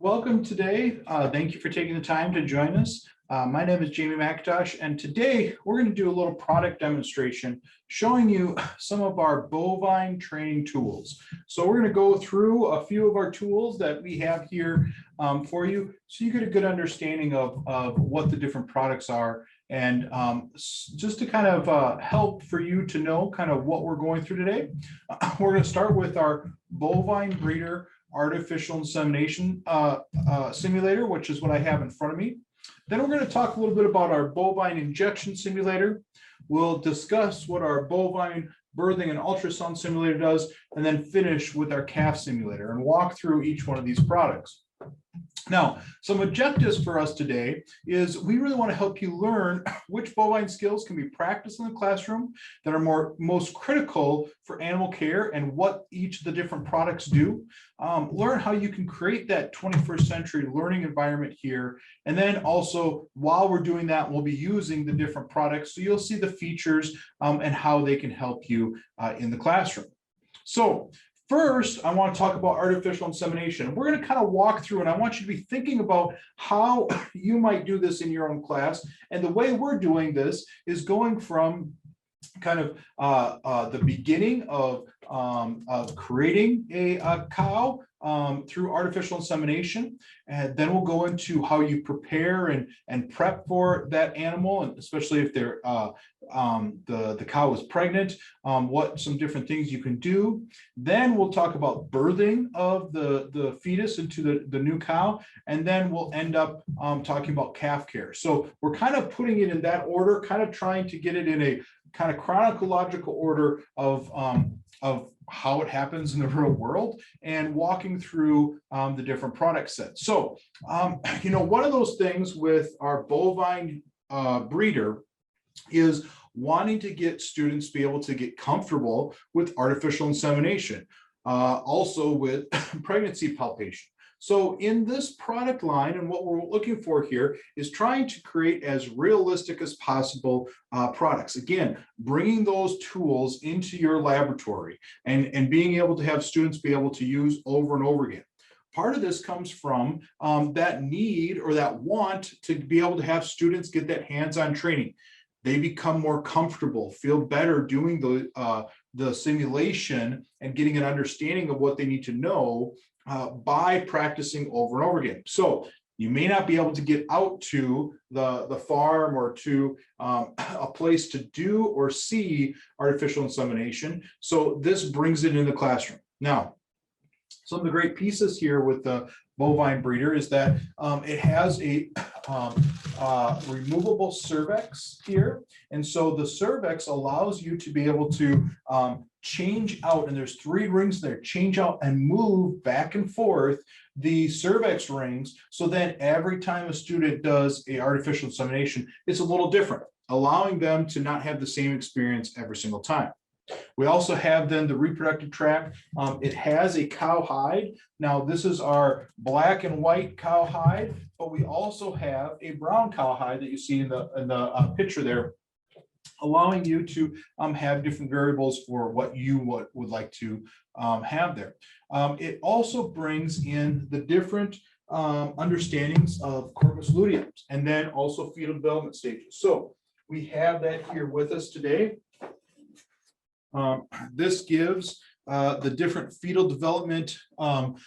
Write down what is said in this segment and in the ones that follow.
Welcome today. Thank you for taking the time to join us. My name is Jamey McIntosh, and today we're going to do a little product demonstration showing you some of our bovine training tools. So we're going to go through a few of our tools that we have here for you, so you get a good understanding of what the different products are, and just to kind of help for you to know kind of what we're going through today. We're going to start with our Bovine Breeder artificial insemination simulator, which is what I have in front of me. Then we're going to talk a little bit about our Bovine Injection Simulator. We'll discuss what our Bovine Birthing and Ultrasound Simulator does, and then finish with our calf simulator and walk through each one of these products. Now, some objectives for us today is we really want to help you learn which bovine skills can be practiced in the classroom that are most critical for animal care and what each of the different products do. Learn how you can create that 21st century learning environment here. And then also, while we're doing that, we'll be using the different products. So you'll see the features and how they can help you in the classroom. So first, I want to talk about artificial insemination. We're going to kind of walk through, and I want you to be thinking about how you might do this in your own class. And the way we're doing this is going from kind of the beginning of creating a cow through artificial insemination, and then we'll go into how you prepare and prep for that animal, and especially if they're the cow is pregnant, what some different things you can do. Then we'll talk about birthing of the fetus into the new cow, and then we'll end up talking about calf care. So we're kind of putting it in that order, kind of trying to get it in a kind of chronological order of how it happens in the real world, and walking through the different product sets. So, one of those things with our bovine breeder is wanting to get students to be able to get comfortable with artificial insemination, also with pregnancy palpation. So in this product line, and what we're looking for here is trying to create as realistic as possible products. Again, bringing those tools into your laboratory and being able to have students be able to use over and over again. Part of this comes from that need or that want to be able to have students get that hands-on training. They become more comfortable, feel better doing the simulation and getting an understanding of what they need to know by practicing over and over again. So you may not be able to get out to the farm or to a place to do or see artificial insemination. So this brings it in the classroom. Now, some of the great pieces here with the bovine breeder is that it has a removable cervix here. And so the cervix allows you to be able to change out, and there's 3 rings there, change out and move back and forth the cervix rings. So then every time a student does a artificial insemination, it's a little different, allowing them to not have the same experience every single time. We also have then the reproductive tract. It has a cow hide. Now this is our black and white cow hide, but we also have a brown cow hide that you see in the picture there, allowing you to have different variables for what you would like to have there. It also brings in the different understandings of corpus luteum and then also fetal development stages. So we have that here with us today. This gives the different fetal development of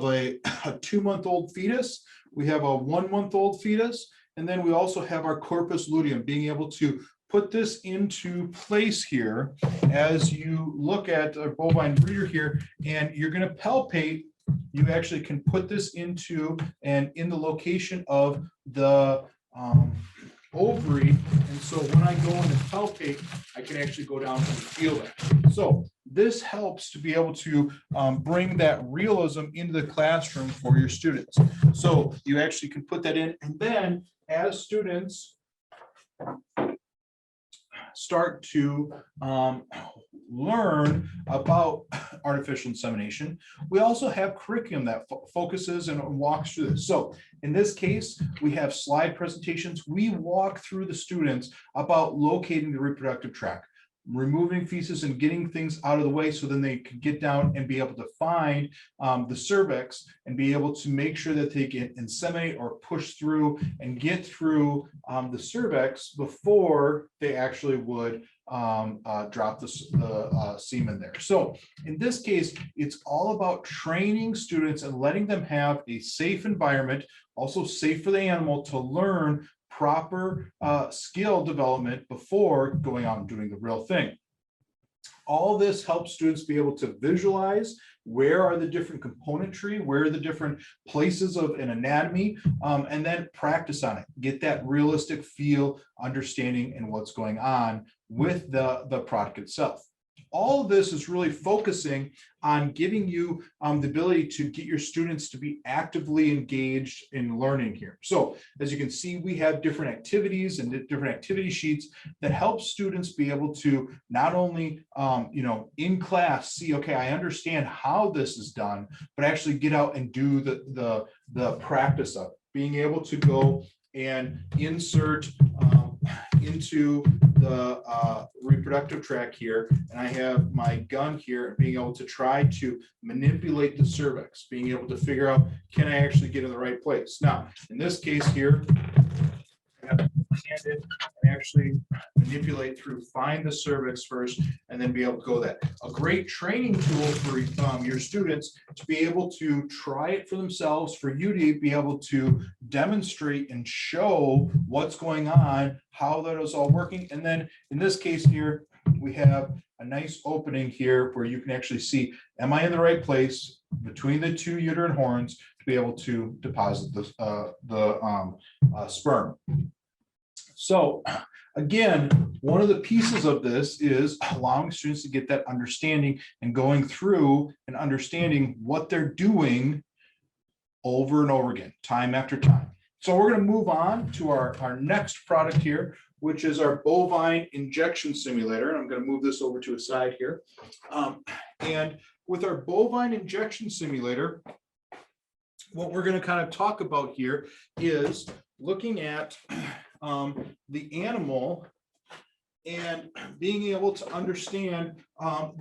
a 2-month-old fetus. We have a 1-month-old fetus, and then we also have our corpus luteum, being able to put this into place here as you look at a bovine breeder here, and you're going to palpate. You actually can put this into and in the location of the ovary, and so when I go in and palpate, I can actually go down and feel that. So this helps to be able to bring that realism into the classroom for your students. So you actually can put that in, and then as students start to learn about artificial insemination, we also have curriculum that focuses and walks through this. So in this case, we have slide presentations. We walk through the students about locating the reproductive tract, removing feces and getting things out of the way so then they can get down and be able to find the cervix and be able to make sure that they can inseminate or push through and get through the cervix before they actually would drop the semen there. So in this case, it's all about training students and letting them have a safe environment, also safe for the animal to learn proper skill development before going out and doing the real thing. All this helps students be able to visualize where are the different componentry, where are the different places of an anatomy, and then practice on it. Get that realistic feel, understanding, and what's going on with the product itself. All of this is really focusing on giving you the ability to get your students to be actively engaged in learning here. So as you can see, we have different activities and different activity sheets that help students be able to not only, in class see, okay, I understand how this is done, but actually get out and do the practice of it. Being able to go and insert into the reproductive tract here, and I have my gun here, and being able to try to manipulate the cervix, being able to figure out, can I actually get in the right place? Now, in this case here, I have to hand it and actually manipulate through, find the cervix first, and then be able to go that. A great training tool for your students to be able to try it for themselves, for you to be able to demonstrate and show what's going on, how that is all working. And then in this case here, we have a nice opening here where you can actually see, am I in the right place between the two uterine horns to be able to deposit the sperm. So again, one of the pieces of this is allowing students to get that understanding and going through and understanding what they're doing over and over again, time after time. So we're going to move on to our next product here, which is our Bovine Injection Simulator. And I'm going to move this over to a side here. And with our Bovine Injection Simulator, what we're going to kind of talk about here is looking at the animal and being able to understand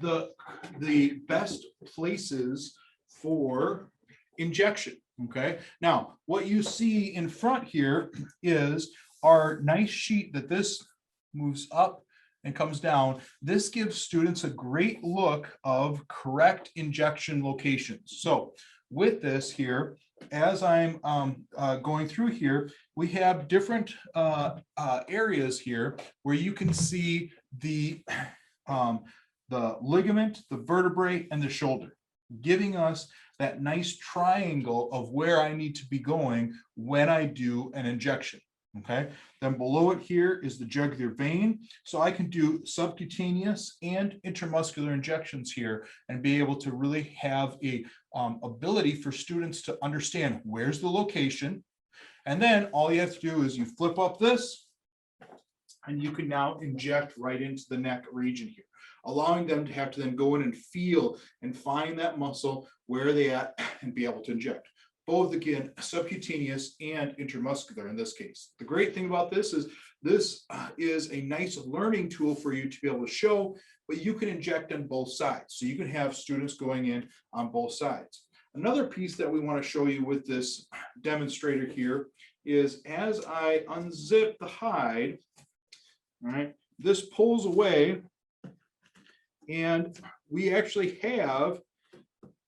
the best places for injection. Okay, now what you see in front here is our nice sheet that this moves up and comes down. This gives students a great look of correct injection locations. So with this here, as I'm going through here, we have different areas here where you can see the ligament, the vertebrae, and the shoulder, giving us that nice triangle of where I need to be going when I do an injection. Okay, then below it here is the jugular vein. So I can do subcutaneous and intramuscular injections here and be able to really have a ability for students to understand where's the location. And then all you have to do is you flip up this and you can now inject right into the neck region here, allowing them to have to then go in and feel and find that muscle, where they at, and be able to inject. Both, again, subcutaneous and intramuscular in this case. The great thing about this is a nice learning tool for you to be able to show, but you can inject on both sides. So you can have students going in on both sides. Another piece that we want to show you with this demonstrator here is as I unzip the hide, all right, this pulls away and we actually have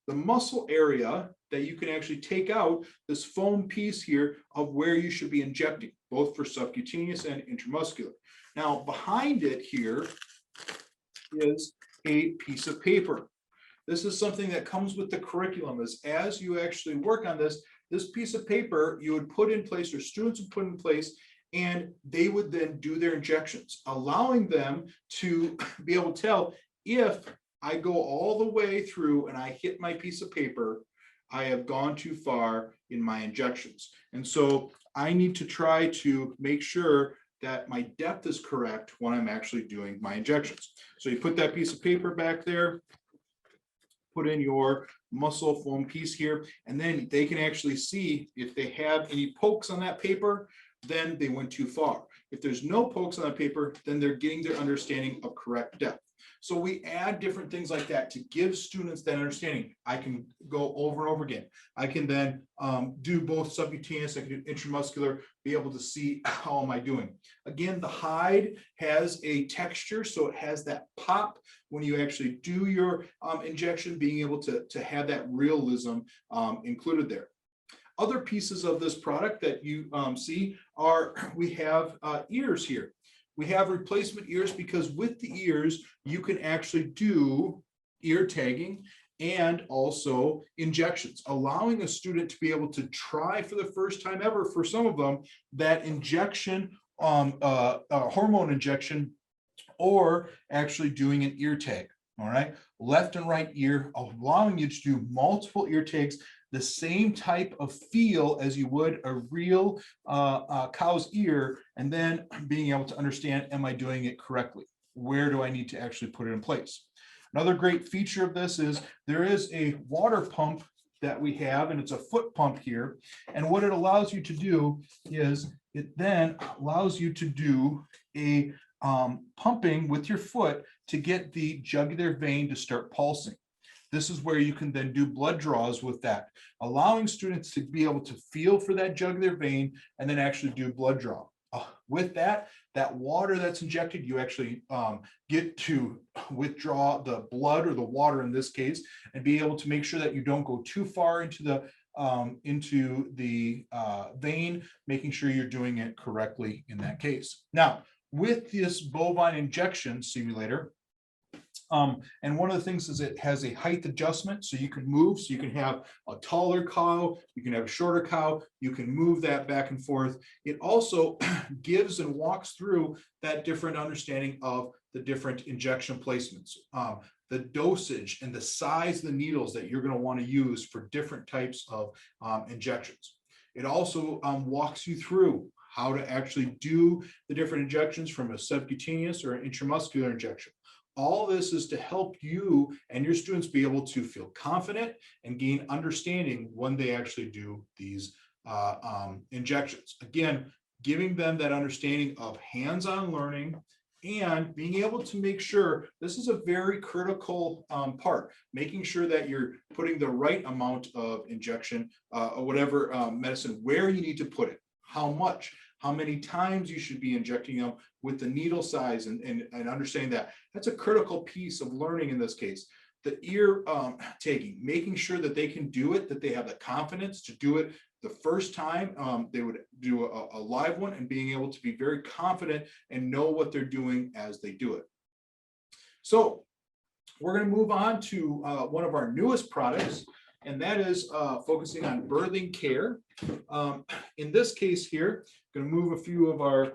the muscle area that you can actually take out this foam piece here of where you should be injecting, both for subcutaneous and intramuscular. Now, behind it here is a piece of paper. This is something that comes with the curriculum, is as you actually work on this piece of paper you would put in place, or students would put in place, and they would then do their injections, allowing them to be able to tell, if I go all the way through and I hit my piece of paper, I have gone too far in my injections. And so I need to try to make sure that my depth is correct when I'm actually doing my injections. So you put that piece of paper back there, put in your muscle foam piece here, and then they can actually see if they have any pokes on that paper, then they went too far. If there's no pokes on the paper, then they're getting their understanding of correct depth. So we add different things like that to give students that understanding. I can go over and over again. I can then do both subcutaneous, I can do intramuscular, be able to see how am I doing. Again, the hide has a texture, so it has that pop when you actually do your injection, being able to have that realism included there. Other pieces of this product that you see are, we have ears here. We have replacement ears because with the ears, you can actually do ear tagging and also injections, allowing a student to be able to try for the first time ever, for some of them, that injection, hormone injection, or actually doing an ear tag. All right, left and right ear, allowing you to do multiple ear tags, the same type of feel as you would a real cow's ear, and then being able to understand, am I doing it correctly? Where do I need to actually put it in place? Another great feature of this is there is a water pump that we have, and it's a foot pump here. And what it allows you to do is it then allows you to do a pumping with your foot to get the jugular vein to start pulsing. This is where you can then do blood draws with that, allowing students to be able to feel for that jugular vein and then actually do blood draw. With that water that's injected, you actually get to withdraw the blood, or the water in this case, and be able to make sure that you don't go too far into the vein, making sure you're doing it correctly in that case. Now, with this bovine injection simulator, and one of the things is it has a height adjustment, so you can move, so you can have a taller cow, you can have a shorter cow, you can move that back and forth. It also gives and walks through that different understanding of the different injection placements, the dosage and the size of the needles that you're going to want to use for different types of injections. It also walks you through how to actually do the different injections from a subcutaneous or an intramuscular injection. All this is to help you and your students be able to feel confident and gain understanding when they actually do these injections. Again, giving them that understanding of hands-on learning and being able to make sure, this is a very critical part, making sure that you're putting the right amount of injection or whatever medicine, where you need to put it, how much, how many times you should be injecting them, with the needle size, and understanding that. That's a critical piece of learning in this case. The ear taking, making sure that they can do it, that they have the confidence to do it the first time they would do a live one, and being able to be very confident and know what they're doing as they do it. So we're going to move on to one of our newest products, and that is focusing on birthing care. In this case here, I'm going to move a few of our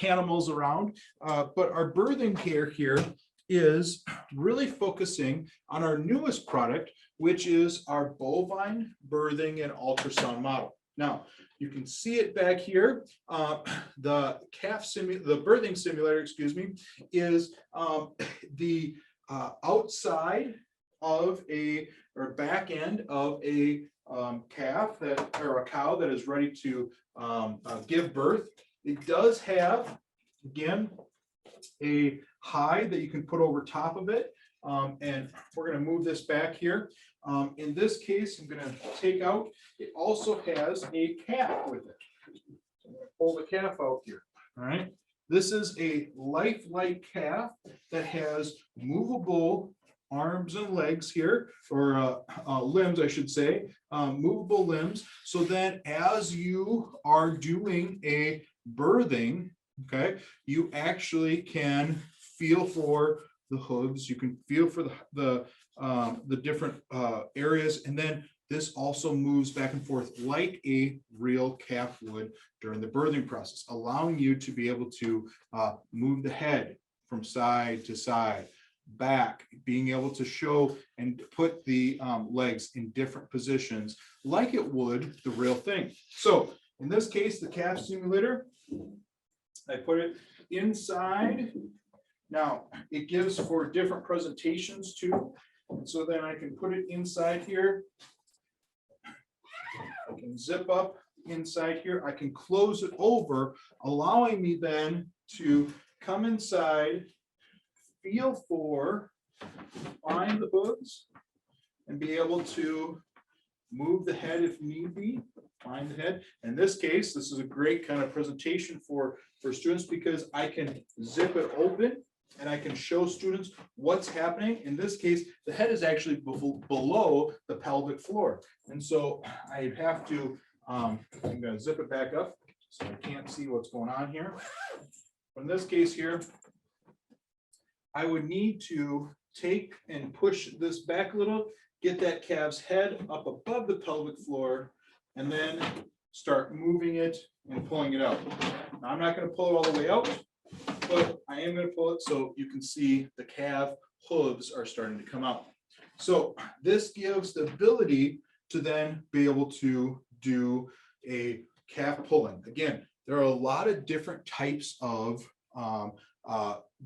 animals around, but our birthing care here is really focusing on our newest product, which is our bovine birthing and ultrasound model. Now, you can see it back here. The birthing simulator, excuse me, is the outside of or back end of a calf or a cow that is ready to give birth. It does have, again, a hide that you can put over top of it. And we're going to move this back here. In this case, I'm going to take out, it also has a calf with it. So I'm going to pull the calf out here. All right. This is a lifelike calf that has movable arms and legs here, or limbs, I should say, movable limbs. So then as you are doing a birthing, okay, you actually can feel for the hooves, you can feel for the different areas, and then this also moves back and forth like a real calf would during the birthing process, allowing you to be able to move the head from side to side, back, being able to show and put the legs in different positions like it would the real thing. So in this case, the calf simulator, I put it inside. Now it gives for different presentations too. And so then I can put it inside here. I can zip up inside here, I can close it over, allowing me then to come inside, feel for, find the hooves, and be able to move the head if need be, find the head. In this case, this is a great kind of presentation for students because I can zip it open and I can show students what's happening. In this case, the head is actually below the pelvic floor. And so I have to, I'm going to zip it back up so I can't see what's going on here. But in this case here, I would need to take and push this back a little, get that calf's head up above the pelvic floor, and then start moving it and pulling it out. Now, I'm not going to pull it all the way out, but I am going to pull it so you can see the calf hooves are starting to come out. So this gives the ability to then be able to do a calf pulling. Again, there are a lot of different types of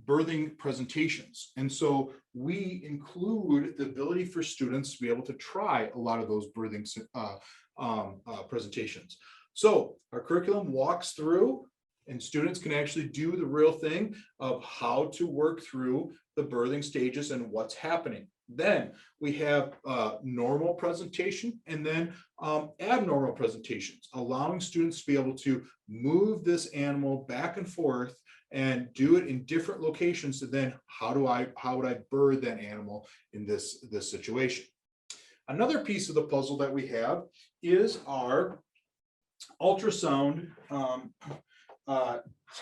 birthing presentations. And so we include the ability for students to be able to try a lot of those birthing presentations. So our curriculum walks through and students can actually do the real thing of how to work through the birthing stages and what's happening. Then we have normal presentation and then abnormal presentations, allowing students to be able to move this animal back and forth and do it in different locations. So then how would I birth that animal in this situation? Another piece of the puzzle that we have is our ultrasound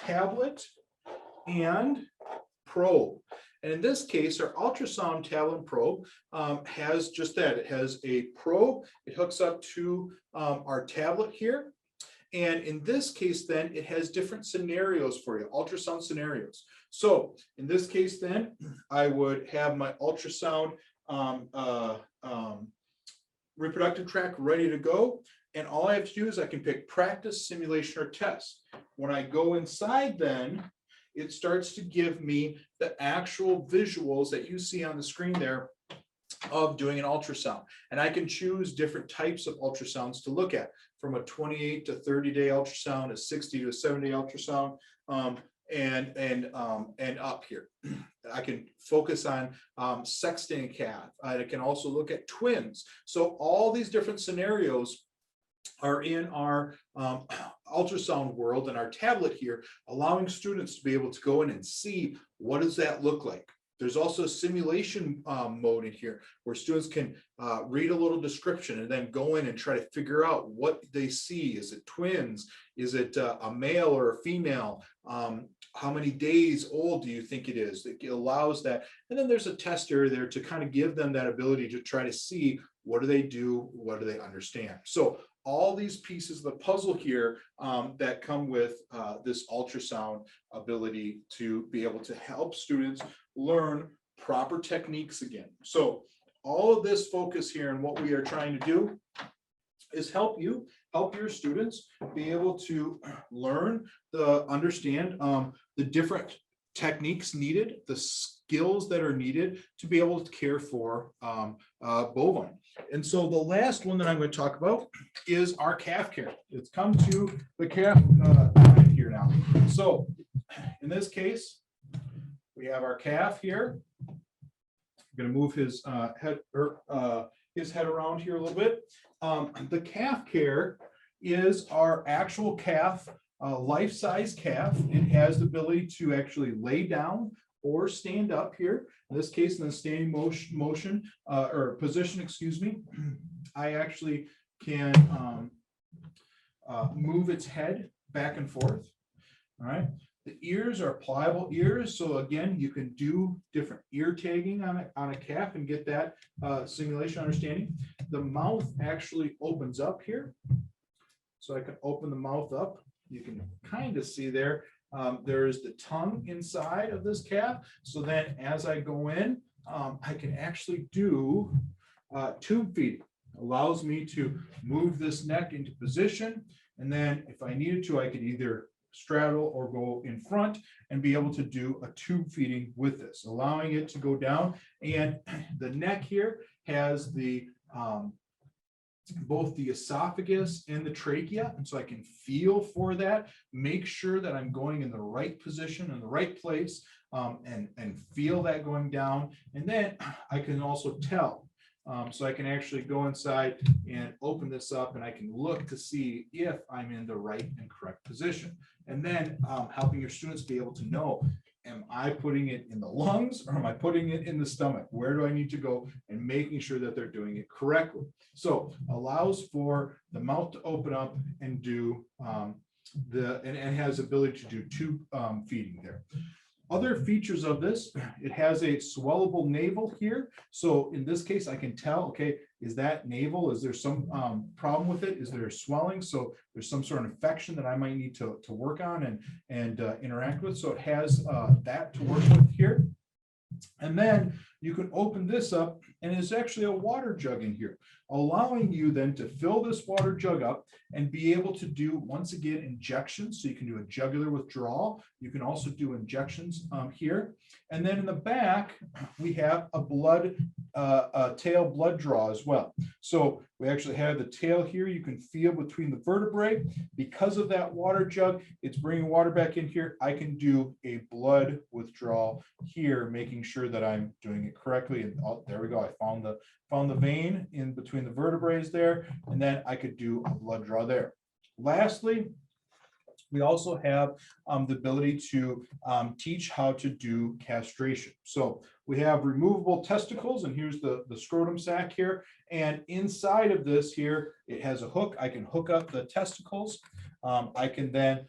tablet and probe. And in this case, our ultrasound tablet and probe has just that. It has a probe. It hooks up to our tablet here. And in this case, then it has different scenarios for you, ultrasound scenarios. So in this case, then I would have my ultrasound reproductive tract ready to go. And all I have to do is I can pick practice, simulation, or test. When I go inside, then it starts to give me the actual visuals that you see on the screen there of doing an ultrasound. And I can choose different types of ultrasounds to look at, from a 28 to 30-day ultrasound, a 60 to 70-day ultrasound, and up here. I can focus on sexting a calf. I can also look at twins. So all these different scenarios are in our ultrasound world and our tablet here, allowing students to be able to go in and see what does that look like. There's also a simulation mode in here where students can read a little description and then go in and try to figure out what they see. Is it twins? Is it a male or a female? How many days old do you think it is? It allows that. And then there's a tester there to kind of give them that ability to try to see what do they do, what do they understand. So all these pieces of the puzzle here that come with this ultrasound ability to be able to help students learn proper techniques again. So all of this focus here and what we are trying to do is help your students be able to learn, understand the different techniques needed, the skills that are needed to be able to care for bovine. And so the last one that I'm going to talk about is our calf care. It's come to the calf here now. So in this case, we have our calf here. I'm going to move his head around here a little bit. The calf care is our actual calf, life-size calf. It has the ability to actually lay down or stand up here. In this case, in the standing motion or position, excuse me, I actually can move its head back and forth. All right. The ears are pliable ears. So again, you can do different ear tagging on a calf and get that simulation understanding. The mouth actually opens up here. So I can open the mouth up. You can kind of see there. There's the tongue inside of this calf. So then as I go in, I can actually do tube feeding. Allows me to move this neck into position. And then if I needed to, I could either straddle or go in front and be able to do a tube feeding with this, allowing it to go down. And the neck here has the both the esophagus and the trachea. And so I can feel for that, make sure that I'm going in the right position, in the right place, and feel that going down. And then I can also tell. So I can actually go inside and open this up, and I can look to see if I'm in the right and correct position. And then helping your students be able to know, am I putting it in the lungs or am I putting it in the stomach? Where do I need to go? And making sure that they're doing it correctly. So allows for the mouth to open up and do and has ability to do tube feeding there. Other features of this, it has a swellable navel here. So in this case, I can tell, okay, is that navel? Is there some problem with it? Is there swelling? So there's some sort of infection that I might need to work on and interact with. So it has that to work with here. And then you can open this up, and there's actually a water jug in here, allowing you then to fill this water jug up and be able to do, once again, injections. So you can do a jugular withdrawal. You can also do injections here. And then in the back, we have a tail blood draw as well. So we actually have the tail here. You can feel between the vertebrae. Because of that water jug, it's bringing water back in here. I can do a blood withdrawal here, making sure that I'm doing it correctly. And there we go. I found the vein in between the vertebrae there, and then I could do a blood draw there. Lastly, we also have the ability to teach how to do castration. So we have removable testicles, and here's the scrotum sac here. And inside of this here, it has a hook. I can hook up the testicles. I can then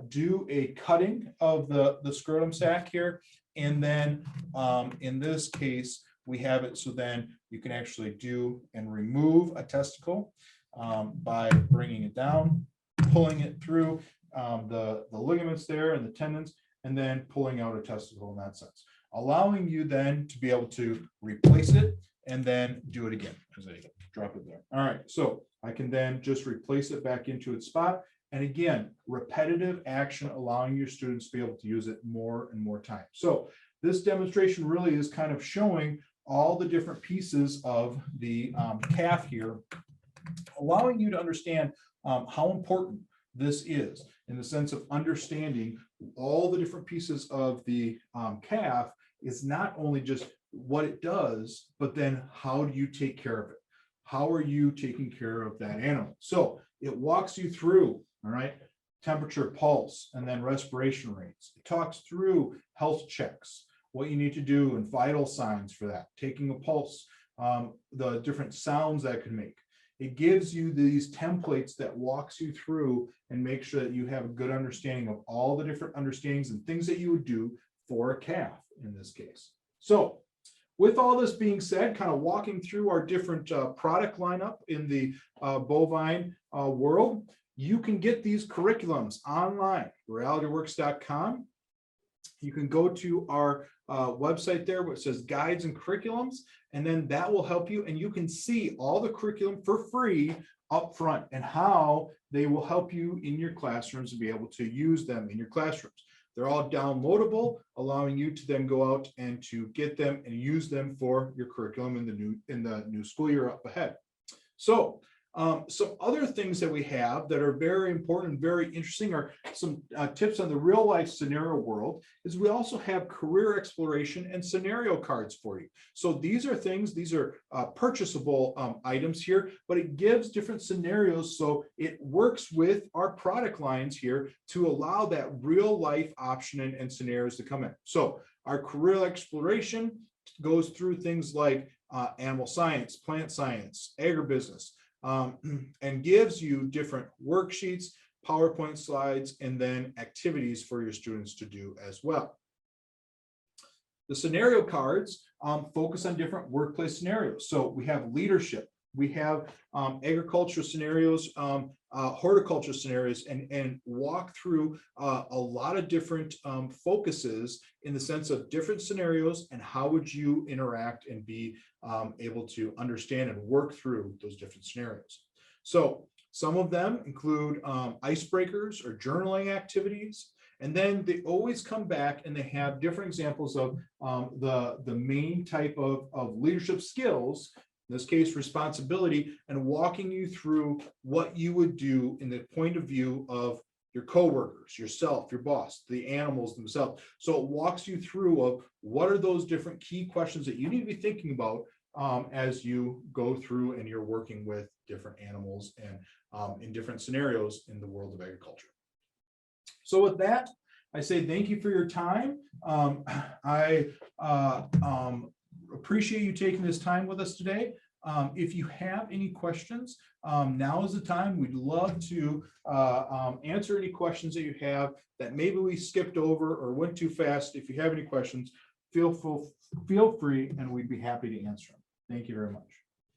do a cutting of the scrotum sac here. And then in this case, we have it so then you can actually do and remove a testicle by bringing it down, pulling it through the ligaments there and the tendons, and then pulling out a testicle in that sense, allowing you then to be able to replace it and then do it again as I drop it there. All right, so I can then just replace it back into its spot. And again, repetitive action, allowing your students to be able to use it more and more time. So this demonstration really is kind of showing all the different pieces of the calf here, allowing you to understand how important this is in the sense of understanding all the different pieces of the calf is not only just what it does, but then how do you take care of it? How are you taking care of that animal? So it walks you through, all right, temperature, pulse, and then respiration rates. It talks through health checks, what you need to do and vital signs for that, taking a pulse, the different sounds that it can make. It gives you these templates that walks you through and make sure that you have a good understanding of all the different understandings and things that you would do for a calf in this case. So with all this being said, kind of walking through our different product lineup in the bovine world, you can get these curriculums online, realityworks.com. You can go to our website there where it says guides and curriculums, and then that will help you, and you can see all the curriculum for free up front and how they will help you in your classrooms and be able to use them in your classrooms. They're all downloadable, allowing you to then go out and to get them and use them for your curriculum in the new school year up ahead. So some other things that we have that are very important, very interesting are some tips on the real life scenario world is we also have career exploration and scenario cards for you. So these are things, these are purchasable items here, but it gives different scenarios. So it works with our product lines here to allow that real life option and scenarios to come in. So our career exploration goes through things like animal science, plant science, agribusiness, and gives you different worksheets, PowerPoint slides, and then activities for your students to do as well. The scenario cards focus on different workplace scenarios. So we have leadership, we have agriculture scenarios, horticulture scenarios, and walk through a lot of different focuses in the sense of different scenarios and how would you interact and be able to understand and work through those different scenarios. So some of them include icebreakers or journaling activities. And then they always come back and they have different examples of the main type of leadership skills in this case, responsibility, and walking you through what you would do in the point of view of your coworkers, yourself, your boss, the animals themselves. So it walks you through of what are those different key questions that you need to be thinking about as you go through and you're working with different animals and in different scenarios in the world of agriculture. So with that, I say thank you for your time. I appreciate you taking this time with us today. If you have any questions, now is the time. We'd love to answer any questions that you have that maybe we skipped over or went too fast. If you have any questions, feel free, and we'd be happy to answer them. Thank you very much.